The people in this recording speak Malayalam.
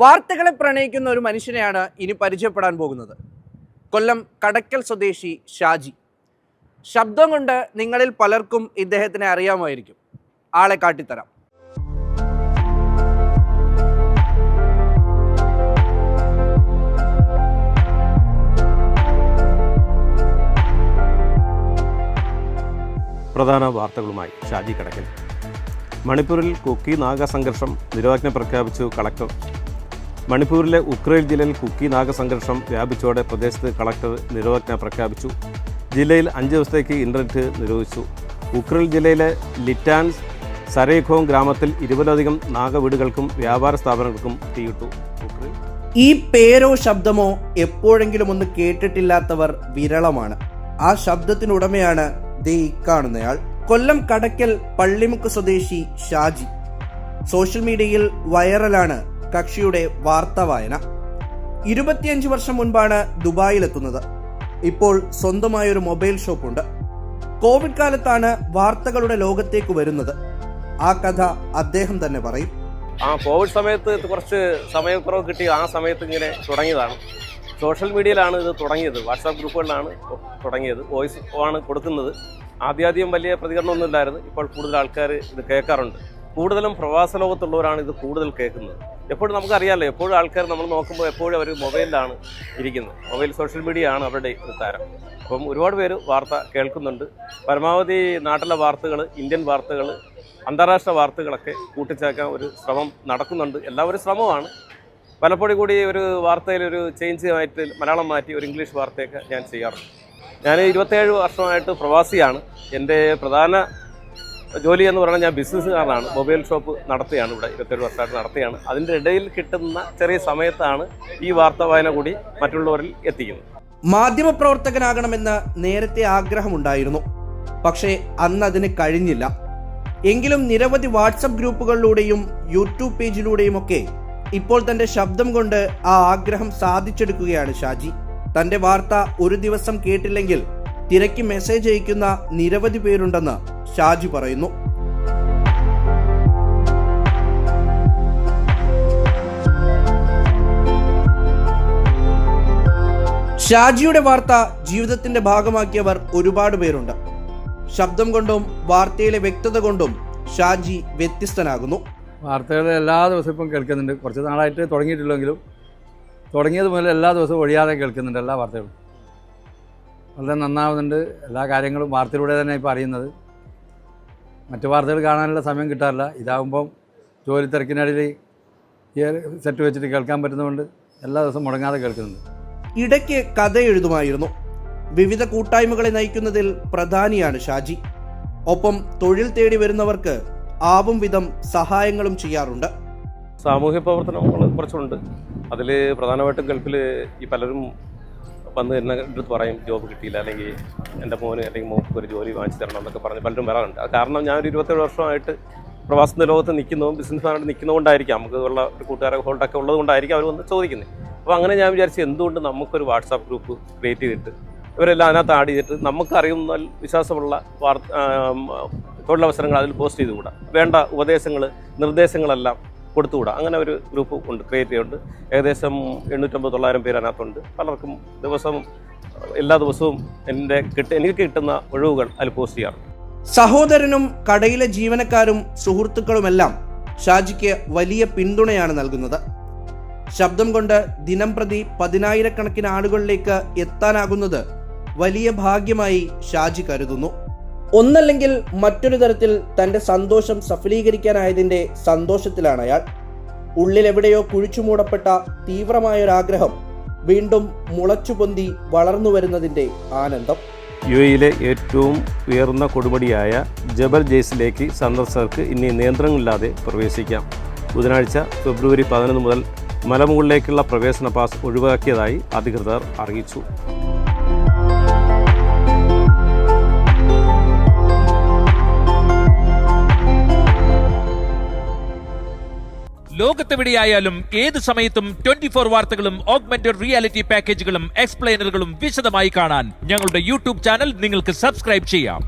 വാർത്തകളെ പ്രണയിക്കുന്ന ഒരു മനുഷ്യനെയാണ് ഇനി പരിചയപ്പെടാൻ പോകുന്നത്. കൊല്ലം കടയ്ക്കൽ സ്വദേശി ഷാജി. ശബ്ദം കൊണ്ട് നിങ്ങളിൽ പലർക്കും ഇദ്ദേഹത്തിനെ അറിയാമായിരിക്കും. ആളെ കാട്ടിത്തരാം. പ്രധാന വാർത്തകളുമായി ഷാജി കടയ്ക്കൽ. മണിപ്പൂരിൽ കുക്കി നാഗ സംഘർഷം നിരോധനം പ്രഖ്യാപിച്ചു കളക്ടർ. മണിപ്പൂരിലെ ഉക്രൈൽ ജില്ലയിൽ കുക്കി നാഗ സംഘർഷം വ്യാപിച്ചോടെ പ്രദേശത്ത് കളക്ടർ നിരോധനം പ്രഖ്യാപിച്ചു. ജില്ലയിൽ 5 ദിവസത്തേക്ക് ഇന്റർനെറ്റ് നിരോധിച്ചു. ഉക്രൈൽ ജില്ലയിലെ ലിറ്റാൻസ് സരേഖോം ഗ്രാമത്തിൽ 20ലധികം നാഗ വീടുകൾക്കും വ്യാപാര സ്ഥാപനങ്ങൾക്കും തീയിട്ടു. ഈ പേരോ ശബ്ദമോ എപ്പോഴെങ്കിലും ഒന്ന് കേട്ടിട്ടില്ലാത്തവർ വിരളമാണ്. ആ ശബ്ദത്തിനുടമയാണ് ദേ ഇക്കാണുന്നയാൾ. കൊല്ലം കടയ്ക്കൽ പള്ളിമുക്ക് സ്വദേശി ഷാജി. സോഷ്യൽ മീഡിയയിൽ വൈറലാണ് കക്ഷിയുടെ വാർത്താ വായന. 25 വർഷം മുൻപാണ് ദുബായിലെത്തുന്നത്. ഇപ്പോൾ സ്വന്തമായൊരു മൊബൈൽ ഷോപ്പുണ്ട്. കോവിഡ് കാലത്താണ് വാർത്തകളുടെ ലോകത്തേക്ക് വരുന്നത്. ആ കഥ അദ്ദേഹം തന്നെ പറയും. കോവിഡ് സമയത്ത് കുറച്ച് സമയക്കുറവ് കിട്ടി. ആ സമയത്ത് ഇങ്ങനെ തുടങ്ങിയതാണ്. സോഷ്യൽ മീഡിയയിലാണ് ഇത് തുടങ്ങിയത്. വാട്സാപ്പ് ഗ്രൂപ്പുകളിലാണ് തുടങ്ങിയത്. വോയിസ് ആണ് കൊടുക്കുന്നത്. ആദ്യം വലിയ പ്രതികരണമൊന്നും ഇല്ലായിരുന്നു. ഇപ്പോൾ കൂടുതൽ ആൾക്കാർ ഇത് കേൾക്കാറുണ്ട്. കൂടുതലും പ്രവാസ ലോകത്തുള്ളവരാണ് ഇത് കൂടുതൽ കേൾക്കുന്നത്. എപ്പോഴും നമുക്കറിയാമല്ലോ, എപ്പോഴും ആൾക്കാർ നമ്മൾ നോക്കുമ്പോൾ എപ്പോഴും അവർ മൊബൈലിലാണ് ഇരിക്കുന്നത്. മൊബൈൽ സോഷ്യൽ മീഡിയ ആണ് അവരുടെ ഒരു താരം. അപ്പം ഒരുപാട് പേര് വാർത്ത കേൾക്കുന്നുണ്ട്. പരമാവധി നാട്ടിലെ വാർത്തകൾ, ഇന്ത്യൻ വാർത്തകൾ, അന്താരാഷ്ട്ര വാർത്തകളൊക്കെ കൂട്ടിച്ചേർക്കാൻ ഒരു ശ്രമം നടക്കുന്നുണ്ട്. എല്ലാവരും ശ്രമമാണ്. പലപ്പോഴും കൂടി ഒരു വാർത്തയിൽ ഒരു ചേഞ്ച് ആയിട്ട് മലയാളം മാറ്റി ഒരു ഇംഗ്ലീഷ് വാർത്തയൊക്കെ ഞാൻ ചെയ്യാറുണ്ട്. ഞാൻ 27 വർഷമായിട്ട് പ്രവാസിയാണ്. എൻ്റെ പ്രധാന ജോലി എന്ന് പറയുന്നത് ഞാൻ ബിസിനസ്സുകാരനാണ്. മൊബൈൽ ഷോപ്പ് നടത്തുകയാണ്. ഇവിടെ 27 വർഷമായിട്ട് നടത്തുകയാണ്. അതിൻ്റെ ഇടയിൽ കിട്ടുന്ന ചെറിയ സമയത്താണ് ഈ വാർത്താ വായന കൂടി മറ്റുള്ളവരിൽ എത്തിക്കുന്നത്. മാധ്യമപ്രവർത്തകനാകണമെന്ന് നേരത്തെ ആഗ്രഹമുണ്ടായിരുന്നു. പക്ഷേ അന്ന് അതിന് കഴിഞ്ഞില്ല. എങ്കിലും നിരവധി വാട്സപ്പ് ഗ്രൂപ്പുകളിലൂടെയും യൂട്യൂബ് പേജിലൂടെയുമൊക്കെ ഇപ്പോൾ തന്റെ ശബ്ദം കൊണ്ട് ആ ആഗ്രഹം സാധിച്ചെടുക്കുകയാണ് ഷാജി. തന്റെ വാർത്ത ഒരു ദിവസം കേട്ടില്ലെങ്കിൽ തിരക്കി മെസ്സേജ് അയക്കുന്ന നിരവധി പേരുണ്ടെന്ന് ഷാജി പറയുന്നു. ഷാജിയുടെ വാർത്ത ജീവിതത്തിന്റെ ഭാഗമാക്കിയവർ ഒരുപാട് പേരുണ്ട്. ശബ്ദം കൊണ്ടും വാർത്തയിലെ വ്യക്തത കൊണ്ടും ഷാജി വ്യത്യസ്തനാകുന്നു. വാർത്തകൾ എല്ലാ ദിവസവും ഇപ്പം കേൾക്കുന്നുണ്ട്. കുറച്ച് നാളായിട്ട് തുടങ്ങിയിട്ടില്ലെങ്കിലും തുടങ്ങിയത് മുതൽ എല്ലാ ദിവസവും ഒഴിയാതെ കേൾക്കുന്നുണ്ട്. എല്ലാ വാർത്തകളും വളരെ നന്നാവുന്നുണ്ട്. എല്ലാ കാര്യങ്ങളും വാർത്തയിലൂടെ തന്നെ ഇപ്പോൾ അറിയുന്നത്. മറ്റു വാർത്തകൾ കാണാനുള്ള സമയം കിട്ടാറില്ല. ഇതാകുമ്പം ജോലി തിരക്കിനിടയിൽ ഈ സെറ്റ് വെച്ചിട്ട് കേൾക്കാൻ പറ്റുന്നതുകൊണ്ട് എല്ലാ ദിവസവും മുടങ്ങാതെ കേൾക്കുന്നുണ്ട്. ഇടയ്ക്ക് കഥ എഴുതുമായിരുന്നു. വിവിധ കൂട്ടായ്മകളെ നയിക്കുന്നതിൽ പ്രധാനിയാണ് ഷാജി. ഒപ്പം തൊഴിൽ തേടി വരുന്നവർക്ക് ആവും വിധം സഹായങ്ങളും ചെയ്യാറുണ്ട്. സാമൂഹ്യ പ്രവർത്തനങ്ങൾ കുറച്ചുണ്ട്. അതിൽ പ്രധാനമായിട്ടും ഗൾഫിൽ ഈ പലരും വന്ന് എന്നെ അടുത്ത് പറയും ജോബ് കിട്ടിയില്ല, അല്ലെങ്കിൽ എൻ്റെ മോന് അല്ലെങ്കിൽ മോക്ക് ഒരു ജോലി വാങ്ങിച്ചു തരണം എന്നൊക്കെ പറഞ്ഞ് പലരും വരാറുണ്ട്. കാരണം ഞാനൊരു 27 വർഷമായിട്ട് പ്രവാസ ലോകത്ത് നിൽക്കുന്നതും ബിസിനസ്സായിട്ട് നിൽക്കുന്നതുകൊണ്ടായിരിക്കാം, നമുക്ക് ഉള്ള ഒരു കൂട്ടുകാരെ ഹോൾഡൊക്കെ ഉള്ളത് കൊണ്ടായിരിക്കും അവർ വന്ന് ചോദിക്കുന്നത്. അപ്പോൾ അങ്ങനെ ഞാൻ വിചാരിച്ചു എന്തുകൊണ്ട് നമുക്കൊരു വാട്സാപ്പ് ഗ്രൂപ്പ് ക്രിയേറ്റ് ചെയ്തിട്ട് ഇവരെല്ലാം അതിനകത്ത് ആഡ് ചെയ്തിട്ട് നമുക്കറിയുന്ന വിശ്വാസമുള്ള തൊഴിലവസരങ്ങൾ അതിൽ പോസ്റ്റ് ചെയ്തുകൂടാ, വേണ്ട ഉപദേശങ്ങൾ നിർദ്ദേശങ്ങളെല്ലാം കൊടുത്തുകൂടാ. അങ്ങനെ ഒരു ഗ്രൂപ്പ് ഉണ്ട്, ക്രിയേറ്റ് ചെയ്യുന്നുണ്ട്. ഏകദേശം 850-900 പേര് അതിനകത്തുണ്ട്. പലർക്കും എല്ലാ ദിവസവും എനിക്ക് കിട്ടുന്ന ഒഴിവുകൾ അതിൽ പോസ്റ്റ് ചെയ്യാറുണ്ട്. സഹോദരനും കടയിലെ ജീവനക്കാരും സുഹൃത്തുക്കളുമെല്ലാം ഷാജിക്ക് വലിയ പിന്തുണയാണ് നൽകുന്നത്. ശബ്ദം കൊണ്ട് ദിനം പ്രതി 10,000-കണക്കിന് ആളുകളിലേക്ക് എത്താനാകുന്നത് വലിയ ഭാഗ്യമായി ഷാജി കരുതുന്നു. ഒന്നല്ലെങ്കിൽ മറ്റൊരു തരത്തിൽ തന്റെ സന്തോഷം സഫലീകരിക്കാനായതിന്റെ സന്തോഷത്തിലാണ് അയാൾ. ഉള്ളിലെവിടെയോ കുഴിച്ചുമൂടപ്പെട്ട തീവ്രമായൊരാഗ്രഹം വീണ്ടും മുളച്ചുപൊന്തി വളർന്നു വരുന്നതിന്റെ ആനന്ദം. UAE-യിലെ ഏറ്റവും ഉയർന്ന കൊടുമുടിയായ ജബൽ ജെയ്സിലേക്ക് സന്ദർശകർക്ക് ഇനി നിയന്ത്രണങ്ങളില്ലാതെ പ്രവേശിക്കാം. ബുധനാഴ്ച ഫെബ്രുവരി 11 മുതൽ മലമുകളിലേക്കുള്ള പ്രവേശന പാസ് ഒഴിവാക്കിയതായി അധികൃതർ അറിയിച്ചു. ലോകത്തെവിടെയായാലും ഏത് സമയത്തും 24 വാർത്തകളും ഓഗ്മെന്റഡ് റിയാലിറ്റി പാക്കേജുകളും എക്സ്പ്ലെയിനറുകളും വിശദമായി കാണാൻ ഞങ്ങളുടെ യൂട്യൂബ് ചാനൽ നിങ്ങൾക്ക് സബ്സ്ക്രൈബ് ചെയ്യാം.